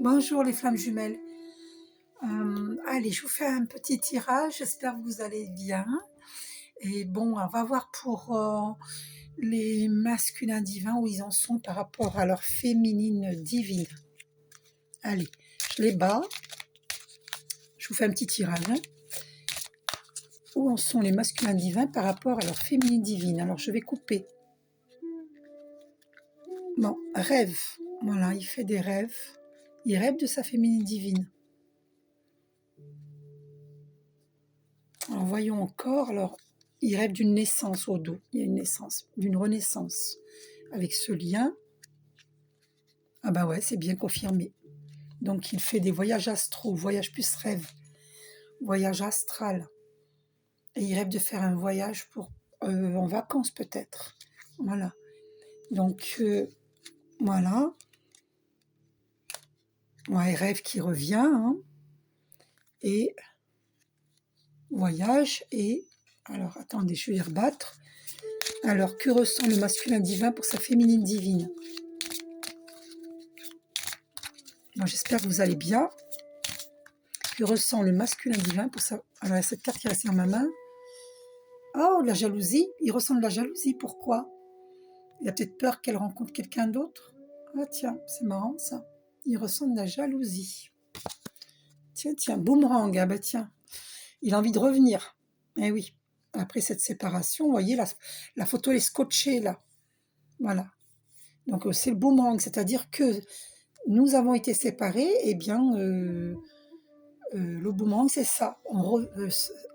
Bonjour les flammes jumelles. Allez, je vous fais un petit tirage, j'espère que vous allez bien. Et bon, on va voir pour les masculins divins où ils en sont par rapport à leur féminine divine. Allez, je les bats. Je vous fais un petit tirage. Où en sont les masculins divins par rapport à leur féminine divine? Alors, je vais couper. Bon, rêve. Voilà, il fait des rêves. Il rêve de sa féminine divine. Alors, voyons encore. Alors, il rêve d'une naissance au dos. Il y a une naissance, d'une renaissance. Avec ce lien, ah bah ouais, c'est bien confirmé. Donc, il fait des voyages astraux, voyage plus rêve, voyage astral. Et il rêve de faire un voyage en vacances peut-être. Voilà. Donc, voilà. Ouais, rêve qui revient. Hein. Et voyage. Et, alors, attendez, je vais y rebattre. Alors, que ressent le masculin divin pour sa féminine divine? Bon, j'espère que vous allez bien. Que ressent le masculin divin pour sa... Alors, cette carte qui reste dans ma main. Oh, de la jalousie. Il ressent de la jalousie. Pourquoi? Il a peut-être peur qu'elle rencontre quelqu'un d'autre. Ah tiens, c'est marrant ça. Il ressent de la jalousie. Tiens, boomerang. Ah bah tiens, il a envie de revenir. Eh oui, après cette séparation, vous voyez, la photo est scotchée là. Voilà. Donc c'est le boomerang, c'est-à-dire que nous avons été séparés, et bien le boomerang c'est ça. On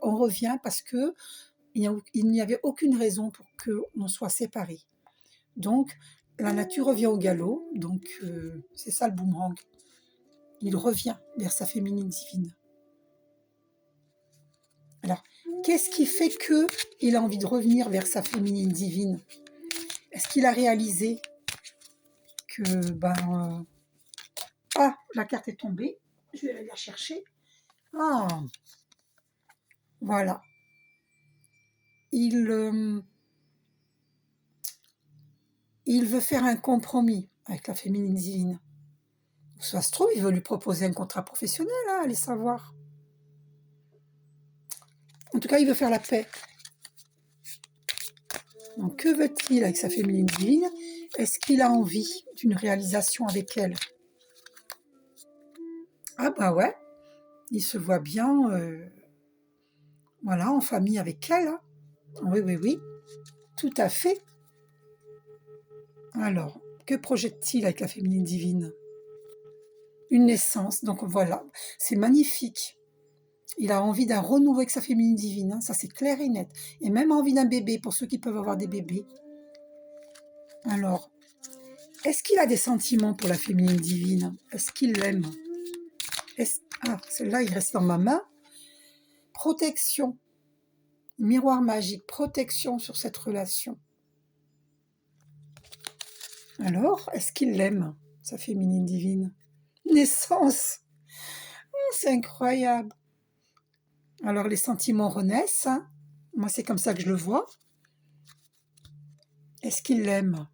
revient parce que il n'y avait aucune raison pour qu'on soit séparés. Donc, la nature revient au galop, donc c'est ça le boomerang. Il revient vers sa féminine divine. Alors, qu'est-ce qui fait qu'il a envie de revenir vers sa féminine divine? Est-ce qu'il a réalisé que, ah, la carte est tombée, je vais aller la chercher. Ah, voilà. Il veut faire un compromis avec la féminine divine. Ça se trouve, il veut lui proposer un contrat professionnel, hein, allez savoir. En tout cas, il veut faire la paix. Donc, que veut-il avec sa féminine divine? Est-ce qu'il a envie d'une réalisation avec elle? Ah bah ouais, il se voit bien, voilà, en famille avec elle. Hein. Oui, tout à fait. Alors, que projette-t-il avec la féminine divine? Une naissance, donc voilà, c'est magnifique. Il a envie d'un renouveau avec sa féminine divine, hein, ça c'est clair et net. Et même envie d'un bébé, pour ceux qui peuvent avoir des bébés. Alors, est-ce qu'il a des sentiments pour la féminine divine? Est-ce qu'il l'aime? Ah, celle-là, il reste dans ma main. Protection. Miroir magique. Protection sur cette relation. Alors, est-ce qu'il l'aime, sa féminine divine? Naissance. Oh, c'est incroyable. Alors, les sentiments renaissent. Hein. Moi, c'est comme ça que je le vois. Est-ce qu'il l'aime?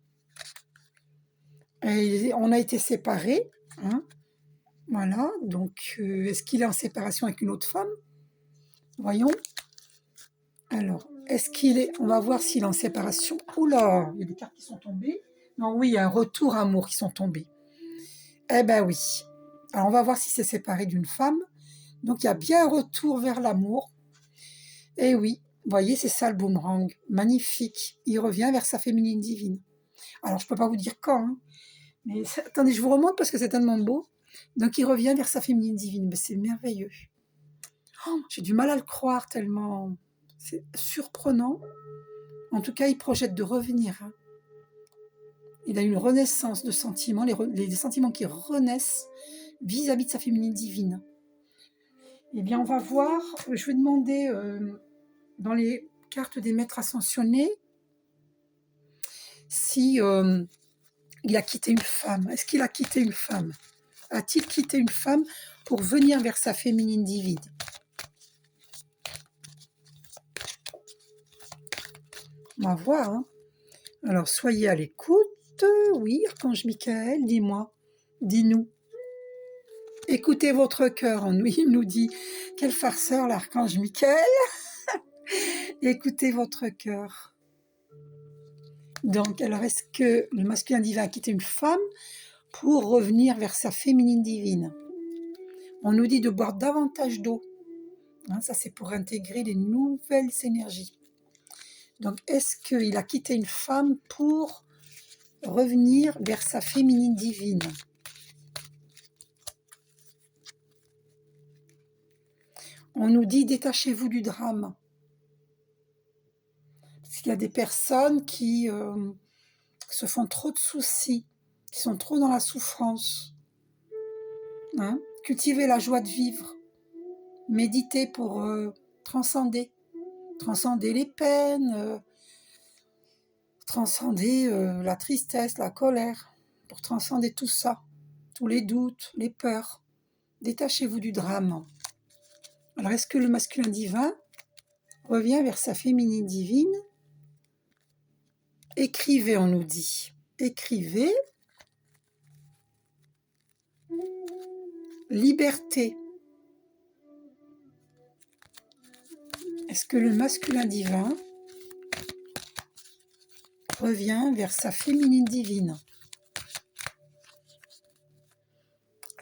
On a été séparés. Hein. Voilà. Donc, est-ce qu'il est en séparation avec une autre femme? Voyons. Alors, est-ce qu'il est... On va voir s'il est en séparation. Oula, il y a des cartes qui sont tombées. Non, oui, il y a un retour amour qui sont tombés. Eh ben oui. Alors, on va voir si c'est séparé d'une femme. Donc, il y a bien un retour vers l'amour. Eh oui, vous voyez, c'est ça le boomerang. Magnifique. Il revient vers sa féminine divine. Alors, je ne peux pas vous dire quand. Hein, mais attendez, je vous remonte parce que c'est tellement beau. Donc, il revient vers sa féminine divine. Mais c'est merveilleux. Oh, j'ai du mal à le croire tellement... C'est surprenant. En tout cas, il projette de revenir. Hein. Il a une renaissance de sentiments, les sentiments qui renaissent vis-à-vis de sa féminine divine. Eh bien, on va voir. Je vais demander dans les cartes des maîtres ascensionnés si il a quitté une femme. Est-ce qu'il a quitté une femme? A-t-il quitté une femme pour venir vers sa féminine divine? On va voir. Hein. Alors, soyez à l'écoute. Oui, Archange Michael, dis-moi. Dis-nous. Écoutez votre cœur. Il nous dit, quel farceur l'archange Michael. Écoutez votre cœur. Donc, alors, est-ce que le masculin divin a quitté une femme pour revenir vers sa féminine divine? On nous dit de boire davantage d'eau. Hein, ça, c'est pour intégrer les nouvelles énergies. Donc, est-ce qu'il a quitté une femme pour revenir vers sa féminine divine? On nous dit détachez-vous du drame. Parce qu'il y a des personnes qui se font trop de soucis, qui sont trop dans la souffrance. Hein? Cultivez la joie de vivre. Méditez pour transcender les peines, transcender la tristesse, la colère, pour transcender tout ça, tous les doutes, les peurs. Détachez-vous du drame. Alors, est-ce que le masculin divin revient vers sa féminine divine? Écrivez, on nous dit. Écrivez. Liberté. Est-ce que le masculin divin revient vers sa féminine divine?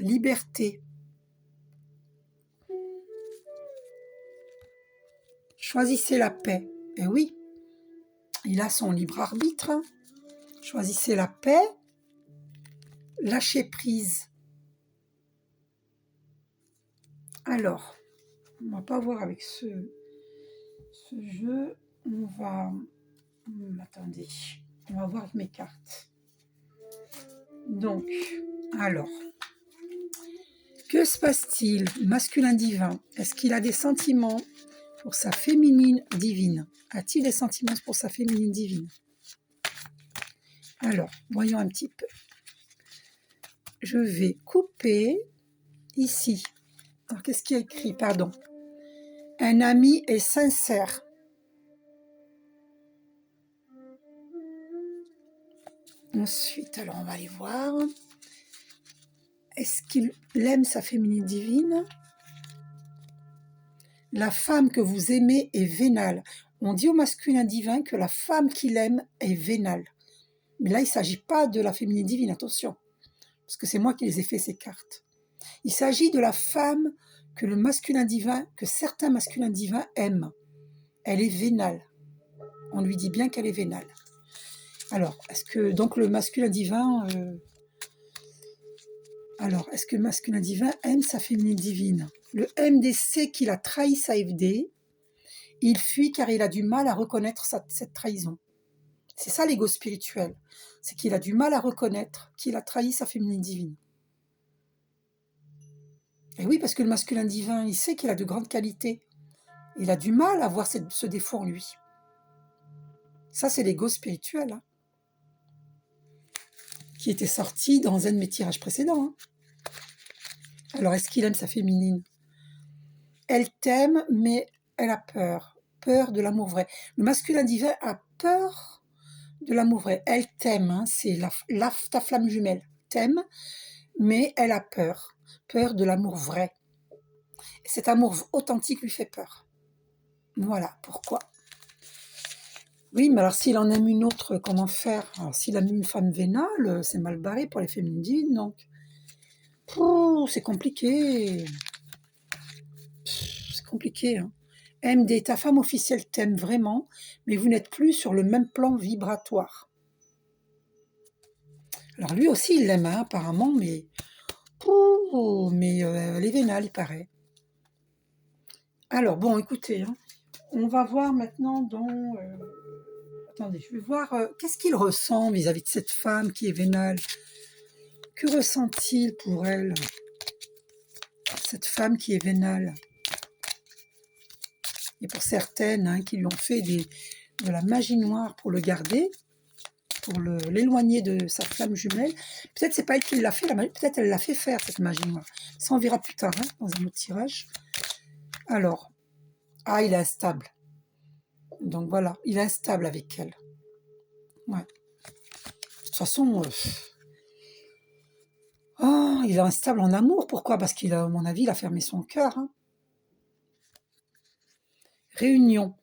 Liberté. Choisissez la paix. Eh oui, il a son libre arbitre. Choisissez la paix. Lâchez prise. Alors, on ne va pas voir avec ce jeu. On va... Attendez, on va voir avec mes cartes. Donc, alors, que se passe-t-il, masculin divin? Est-ce qu'il a des sentiments pour sa féminine divine? A-t-il des sentiments pour sa féminine divine? Alors, voyons un petit peu. Je vais couper ici. Alors, qu'est-ce qui est écrit? Pardon. Un ami est sincère. Ensuite, alors on va aller voir. Est-ce qu'il aime sa féminine divine? La femme que vous aimez est vénale. On dit au masculin divin que la femme qu'il aime est vénale. Mais là, il ne s'agit pas de la féminine divine, attention. Parce que c'est moi qui les ai fait, ces cartes. Il s'agit de la femme que le masculin divin, que certains masculins divins aiment. Elle est vénale. On lui dit bien qu'elle est vénale. Alors, est-ce que donc le masculin divin... Alors, est-ce que le masculin divin aime sa féminine divine? Le MDC qu'il a trahi sa FD, il fuit car il a du mal à reconnaître cette trahison. C'est ça l'ego spirituel. C'est qu'il a du mal à reconnaître qu'il a trahi sa féminine divine. Et oui, parce que le masculin divin, il sait qu'il a de grandes qualités. Il a du mal à voir ce défaut en lui. Ça, c'est l'ego spirituel, hein, qui était sorti dans un de mes tirages précédents. Hein. Alors, est-ce qu'il aime sa féminine? Elle t'aime, mais elle a peur. Peur de l'amour vrai. Le masculin divin a peur de l'amour vrai. Elle t'aime, hein, c'est ta flamme jumelle. T'aime, mais elle a peur. Peur de l'amour vrai. Et cet amour authentique lui fait peur. Voilà pourquoi. Oui, mais alors s'il en aime une autre, comment faire? Alors s'il aime une femme vénale, c'est mal barré pour les féminines, donc. C'est compliqué. C'est compliqué, hein. MD, ta femme officielle t'aime vraiment, mais vous n'êtes plus sur le même plan vibratoire. Alors lui aussi, il l'aime, hein, apparemment, mais... elle est vénale, il paraît. Alors, bon, écoutez, hein, on va voir maintenant dans... Attendez, je vais voir qu'est-ce qu'il ressent vis-à-vis de cette femme qui est vénale. Que ressent-il pour elle, cette femme qui est vénale? Et pour certaines hein, qui lui ont fait de la magie noire pour le garder, pour l'éloigner de sa flamme jumelle. Peut-être c'est pas elle qui l'a fait, peut-être elle l'a fait faire, cette magie noire. Ça, on verra plus tard, hein, dans un autre tirage. Alors, il est instable. Donc voilà, il est instable avec elle. Ouais. De toute façon, il est instable en amour. Pourquoi? Parce qu'il a, à mon avis, il a fermé son cœur, hein. Réunion.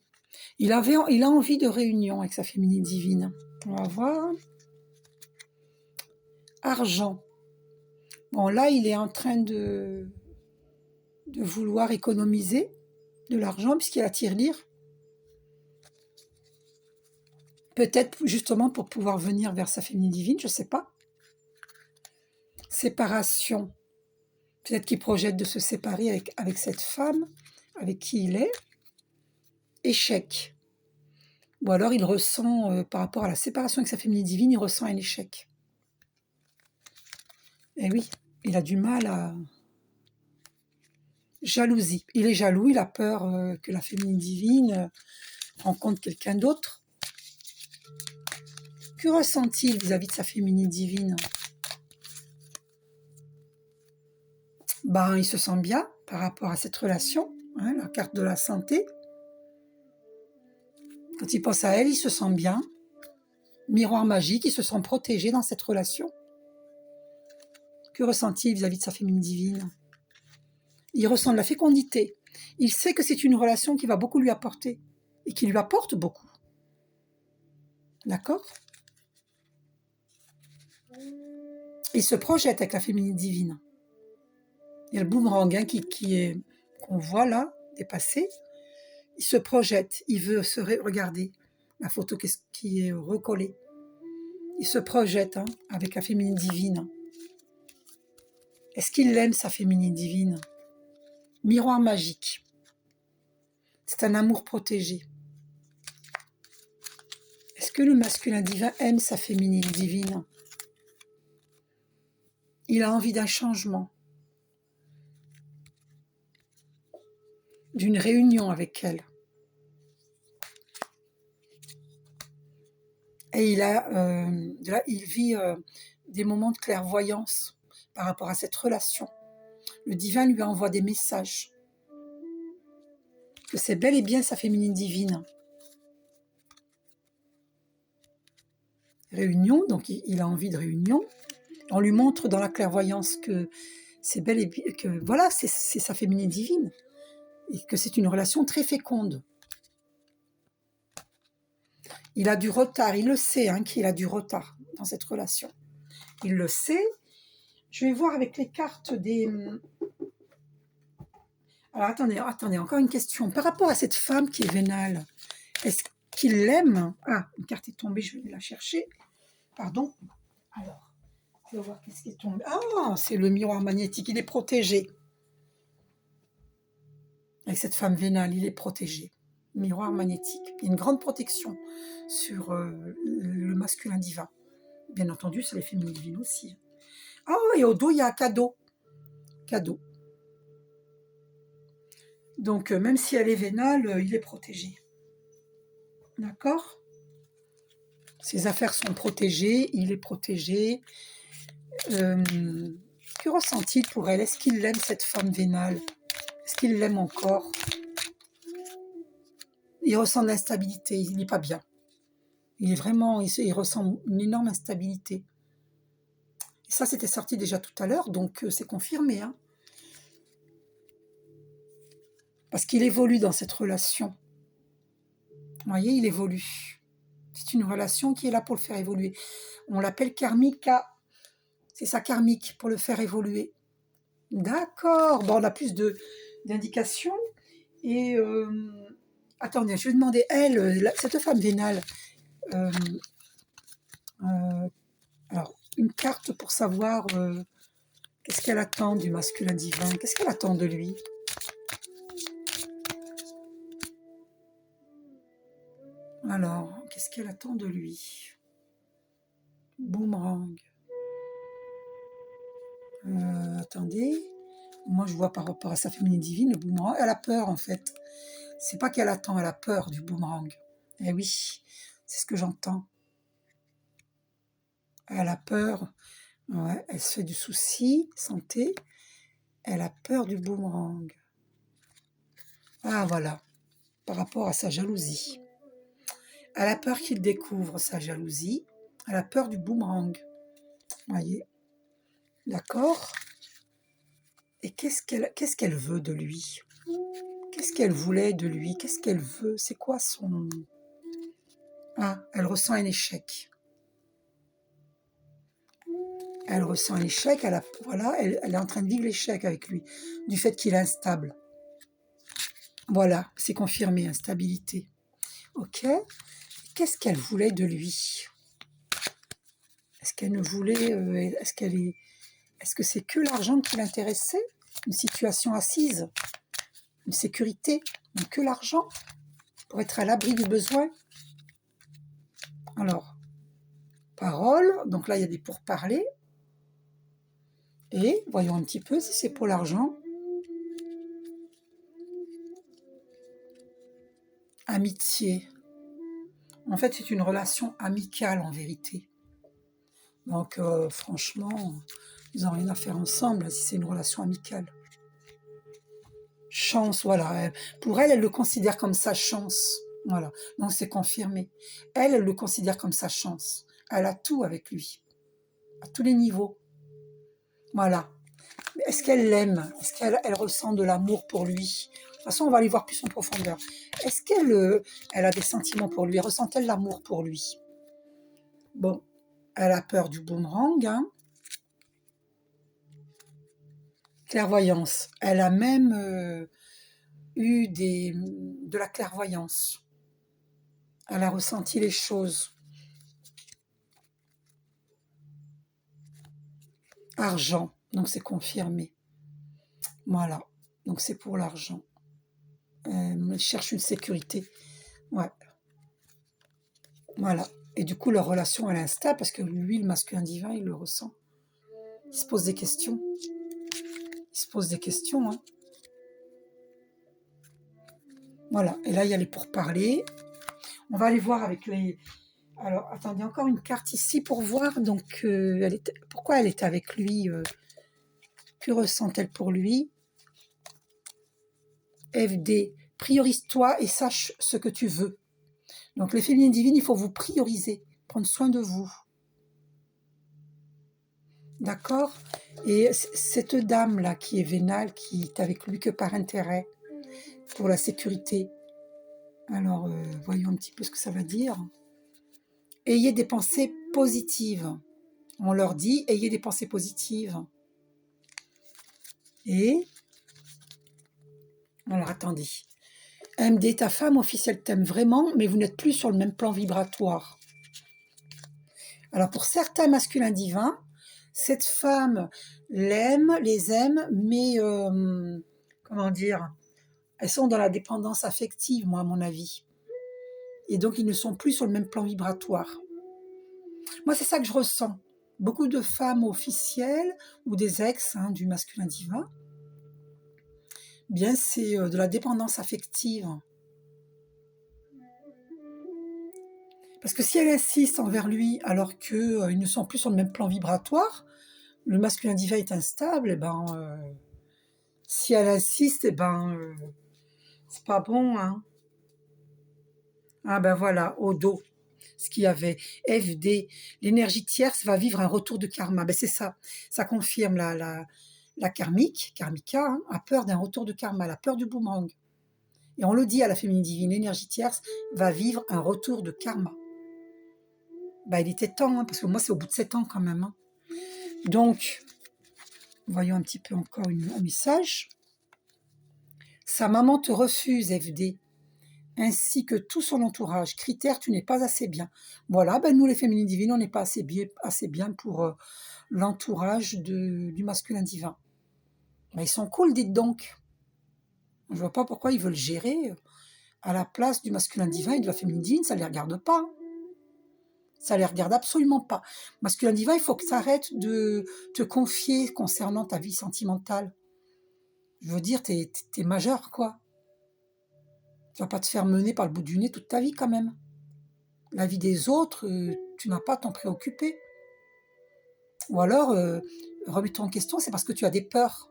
Il a envie de réunion avec sa féminine divine. On va voir. Argent. Bon, là, il est en train de vouloir économiser de l'argent puisqu'il a tirelire. Peut-être justement pour pouvoir venir vers sa féminine divine, je ne sais pas. Séparation. Peut-être qu'il projette de se séparer avec cette femme avec qui il est. Échec. Ou alors il ressent, par rapport à la séparation avec sa féminine divine, il ressent un échec. Et oui, il a du mal à... Jalousie. Il est jaloux, il a peur que la féminine divine rencontre quelqu'un d'autre. Que ressent-il vis-à-vis de sa féminine divine? Ben, il se sent bien par rapport à cette relation, hein, la carte de la santé. Quand il pense à elle, il se sent bien. Miroir magique, il se sent protégé dans cette relation. Que ressent-il vis-à-vis de sa féminine divine? Il ressent de la fécondité. Il sait que c'est une relation qui va beaucoup lui apporter et qui lui apporte beaucoup. D'accord? Il se projette avec la féminine divine. Il y a le boomerang hein, qu'on voit là, dépassé. Il se projette, il veut se regarder la photo qui est recollée. Il se projette hein, avec la féminine divine. Est-ce qu'il aime sa féminine divine? Miroir magique. C'est un amour protégé. Est-ce que le masculin divin aime sa féminine divine? Il a envie d'un changement, d'une réunion avec elle. Et il vit des moments de clairvoyance par rapport à cette relation. Le divin lui envoie des messages. Que c'est bel et bien sa féminine divine. Réunion, donc il a envie de réunion. On lui montre dans la clairvoyance que c'est bel et bien, que voilà, c'est sa féminine divine. Et que c'est une relation très féconde. Il a du retard, il le sait hein, qu'il a du retard dans cette relation. Il le sait. Je vais voir avec les cartes des... Alors attendez, encore une question. Par rapport à cette femme qui est vénale, est-ce qu'il l'aime? Ah, une carte est tombée, je vais la chercher. Pardon. Alors, je vais voir qu'est-ce qui est tombé. Ah, c'est le miroir magnétique, il est protégé. Avec cette femme vénale, il est protégé. Miroir magnétique. Il y a une grande protection sur le masculin divin. Bien entendu, sur les féminines divines aussi. Ah, et au dos, il y a un cadeau. Cadeau. Donc, même si elle est vénale, il est protégé. D'accord? Ses affaires sont protégées, il est protégé. Que ressent-il pour elle? Est-ce qu'il aime cette femme vénale? Est-ce qu'il l'aime encore? Il ressent de l'instabilité, il n'est pas bien. Il est vraiment, il ressent une énorme instabilité. Et ça, c'était sorti déjà tout à l'heure, donc c'est confirmé. Hein. Parce qu'il évolue dans cette relation. Vous voyez, il évolue. C'est une relation qui est là pour le faire évoluer. On l'appelle karmika. C'est sa karmique pour le faire évoluer. D'accord. Bon, on a plus d'indications. Et attendez, je vais demander, elle, cette femme vénale, alors, une carte pour savoir qu'est-ce qu'elle attend du masculin divin, qu'est-ce qu'elle attend de lui. Alors, qu'est-ce qu'elle attend de lui? Boomerang. Attendez. Moi, je vois par rapport à sa féminine divine, le boomerang. Elle a peur, en fait. C'est pas qu'elle attend, elle a peur du boomerang. Eh oui, c'est ce que j'entends. Elle a peur. Ouais, elle se fait du souci, santé. Elle a peur du boomerang. Ah, voilà. Par rapport à sa jalousie. Elle a peur qu'il découvre sa jalousie. Elle a peur du boomerang. Voyez. D'accord. Et qu'est-ce qu'elle veut de lui? Qu'est-ce qu'elle voulait de lui? Qu'est-ce qu'elle veut? C'est quoi son... Ah, elle ressent un échec. Elle ressent un échec, voilà, elle est en train de vivre l'échec avec lui, du fait qu'il est instable. Voilà, c'est confirmé, instabilité. Ok. Qu'est-ce qu'elle voulait de lui? Est-ce qu'elle ne voulait... est-ce que c'est que l'argent qui l'intéressait? Une situation assise? Une sécurité? Donc que l'argent? Pour être à l'abri du besoin? Alors, parole. Donc là, il y a des pourparlers. Et voyons un petit peu si c'est pour l'argent. Amitié. En fait, c'est une relation amicale en vérité. Donc, franchement, ils n'ont rien à faire ensemble si c'est une relation amicale. Chance, voilà. Pour elle, elle le considère comme sa chance. Voilà. Donc, c'est confirmé. Elle le considère comme sa chance. Elle a tout avec lui, à tous les niveaux. Voilà. Est-ce qu'elle l'aime? Est-ce qu'elle ressent de l'amour pour lui? De toute façon, on va aller voir plus en profondeur. Est-ce qu'elle a des sentiments pour lui? Ressent-elle l'amour pour lui? Bon, elle a peur du boomerang, hein. Clairvoyance. Elle a même eu de la clairvoyance. Elle a ressenti les choses. Argent. Donc, c'est confirmé. Voilà. Donc, c'est pour l'argent. Elle cherche une sécurité. Ouais. Voilà. Et du coup, leur relation, elle est instable parce que lui, le masculin divin, il le ressent. Il se pose des questions. Il se pose des questions, hein. Voilà. Et là, il y a les pourparlers. On va aller voir avec les... Alors, attendez, encore une carte ici pour voir. Donc, pourquoi elle est avec lui? Que ressent-elle pour lui? FD, priorise-toi et sache ce que tu veux. Donc, les féminines divines, il faut vous prioriser, prendre soin de vous. D'accord? Et cette dame-là qui est vénale, qui est avec lui que par intérêt, pour la sécurité. Alors, voyons un petit peu ce que ça va dire. Ayez des pensées positives. On leur dit, ayez des pensées positives. Et, alors attendez. MD, ta femme officielle t'aime vraiment, mais vous n'êtes plus sur le même plan vibratoire. Alors, pour certains masculins divins, cette femme les aime, mais, comment dire, elles sont dans la dépendance affective, moi, à mon avis. Et donc, ils ne sont plus sur le même plan vibratoire. Moi, c'est ça que je ressens. Beaucoup de femmes officielles ou des ex du masculin divin, bien, c'est de la dépendance affective. Parce que si elle insiste envers lui alors qu'ils ne sont plus sur le même plan vibratoire, le masculin divin est instable, et si elle insiste, c'est pas bon, hein. Ah ben voilà, au dos, ce qu'il y avait. FD, l'énergie tierce va vivre un retour de karma. Ben c'est ça, ça confirme la karmika, hein, a peur d'un retour de karma, la peur du boomerang. Et on le dit à la féminine divine, l'énergie tierce va vivre un retour de karma. Il était temps, hein, parce que moi c'est au bout de 7 ans quand même. Hein. Donc, voyons un petit peu encore un message. Sa maman te refuse, FD, ainsi que tout son entourage. Critère, tu n'es pas assez bien. Voilà, nous les féminines divines, on n'est pas assez bien pour l'entourage du masculin divin. Ils sont cool, dites donc. Je ne vois pas pourquoi ils veulent gérer à la place du masculin divin et de la féminine divine, ça ne les regarde pas. Ça ne les regarde absolument pas. Masculin divin, il faut que tu arrêtes de te confier concernant ta vie sentimentale. Je veux dire, t'es majeur, quoi. Tu vas pas te faire mener par le bout du nez toute ta vie, quand même. La vie des autres, tu n'as pas à t'en préoccuper. Ou alors, remets-toi en question, c'est parce que tu as des peurs.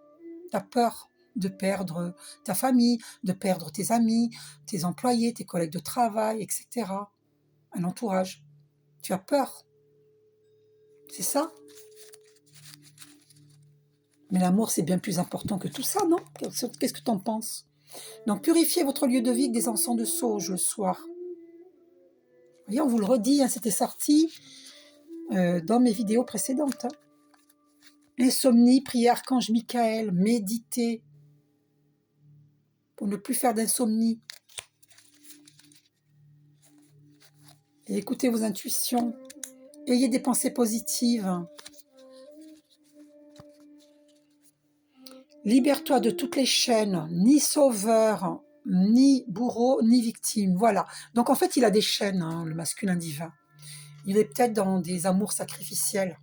Tu as peur de perdre ta famille, de perdre tes amis, tes employés, tes collègues de travail, etc. Un entourage. Tu as peur. C'est ça? Mais l'amour, c'est bien plus important que tout ça, non? Qu'est-ce que tu en penses? Donc, purifiez votre lieu de vie avec des encens de sauge le soir. Vous voyez, on vous le redit, hein, c'était sorti dans mes vidéos précédentes. Hein. Insomnie, priez Archange Michael, méditez pour ne plus faire d'insomnie. Et écoutez vos intuitions. Ayez des pensées positives. Libère-toi de toutes les chaînes, ni sauveur, ni bourreau, ni victime. Voilà. Donc en fait, il a des chaînes, hein, le masculin divin. Il est peut-être dans des amours sacrificiels.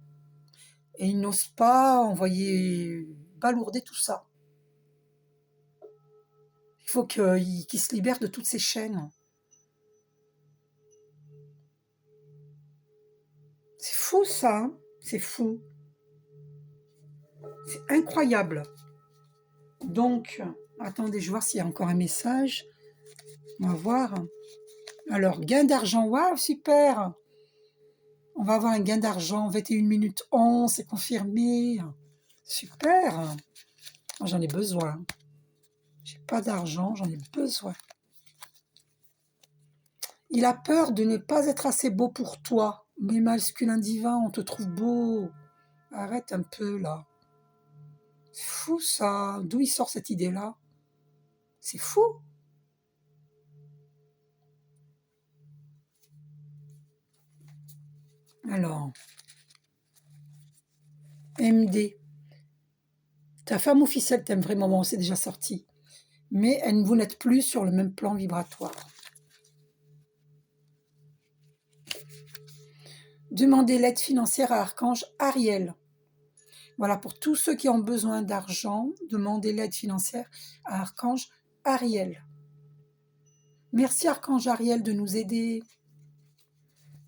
Et il n'ose pas envoyer balourder tout ça. Il faut qu'il se libère de toutes ces chaînes. C'est fou ça, hein, c'est fou. C'est incroyable. Donc, attendez, je vais voir s'il y a encore un message. On va voir. Alors, gain d'argent, waouh, super. On va avoir un gain d'argent, 21 minutes 11, c'est confirmé. Super. Moi, j'en ai besoin. J'ai pas d'argent, j'en ai besoin. Il a peur de ne pas être assez beau pour toi. Mais masculin divin, on te trouve beau. Arrête un peu, là. C'est fou, ça. D'où il sort cette idée-là? C'est fou. Alors, MD. Ta femme officielle t'aime vraiment, bon, c'est déjà sorti. Mais vous n'êtes plus sur le même plan vibratoire. Demandez l'aide financière à Archange Ariel. Voilà, pour tous ceux qui ont besoin d'argent, demandez l'aide financière à Archange Ariel. Merci Archange Ariel de nous aider.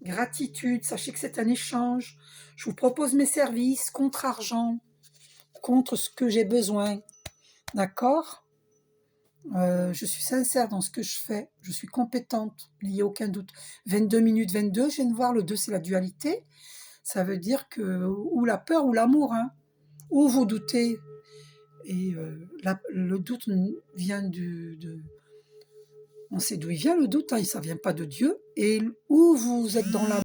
Gratitude, sachez que c'est un échange. Je vous propose mes services contre argent, contre ce que j'ai besoin. D'accord? Je suis sincère dans ce que je fais. Je suis compétente, il n'y a aucun doute. 22 minutes 22, je viens de voir, le 2 c'est la dualité. Ça veut dire que ou la peur ou l'amour, hein. Ou vous doutez. Et le doute vient on sait d'où il vient le doute, hein, ça ne vient pas de Dieu. Et où vous êtes dans la